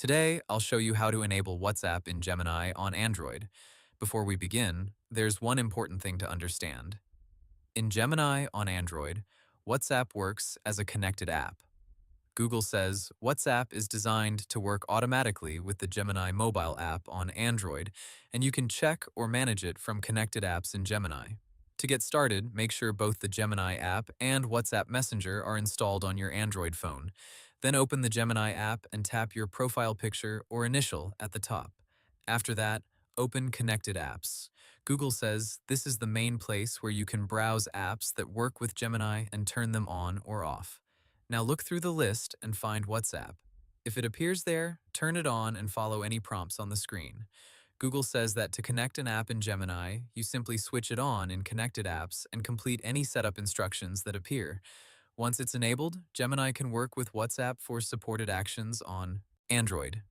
Today, I'll show you how to enable WhatsApp in Gemini on Android. Before we begin, there's one important thing to understand. In Gemini on Android, WhatsApp works as a connected app. Google says WhatsApp is designed to work automatically with the Gemini mobile app on Android, and you can check or manage it from connected apps in Gemini. To get started, make sure both the Gemini app and WhatsApp Messenger are installed on your Android phone. Then open the Gemini app and tap your profile picture or initial at the top. After that, open Connected Apps. Google says this is the main place where you can browse apps that work with Gemini and turn them on or off. Now look through the list and find WhatsApp. If it appears there, turn it on and follow any prompts on the screen. Google says that to connect an app in Gemini, you simply switch it on in Connected Apps and complete any setup instructions that appear. Once it's enabled, Gemini can work with WhatsApp for supported actions on Android.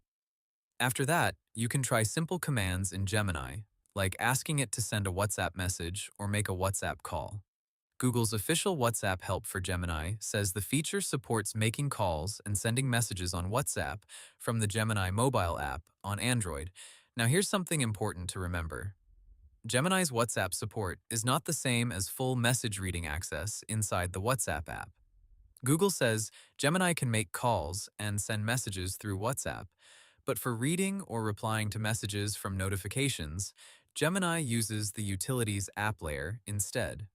After that, you can try simple commands in Gemini, like asking it to send a WhatsApp message or make a WhatsApp call. Google's official WhatsApp help for Gemini says the feature supports making calls and sending messages on WhatsApp from the Gemini mobile app on Android. Now here's something important to remember. Gemini's WhatsApp support is not the same as full message reading access inside the WhatsApp app. Google says Gemini can make calls and send messages through WhatsApp, but for reading or replying to messages from notifications, Gemini uses the utilities app layer instead.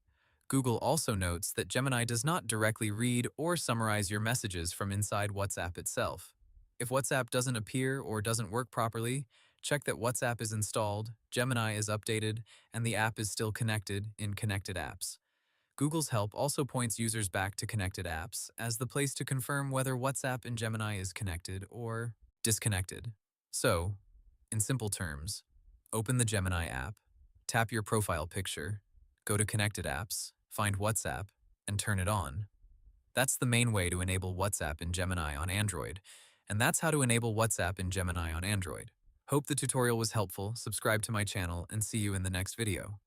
Google also notes that Gemini does not directly read or summarize your messages from inside WhatsApp itself. If WhatsApp doesn't appear or doesn't work properly, check that WhatsApp is installed, Gemini is updated, and the app is still connected in Connected Apps. Google's help also points users back to Connected Apps as the place to confirm whether WhatsApp in Gemini is connected or disconnected. So, in simple terms, open the Gemini app, tap your profile picture, go to Connected Apps, find WhatsApp, and turn it on. That's the main way to enable WhatsApp in Gemini on Android, and that's how to enable WhatsApp in Gemini on Android. Hope the tutorial was helpful, subscribe to my channel, and see you in the next video.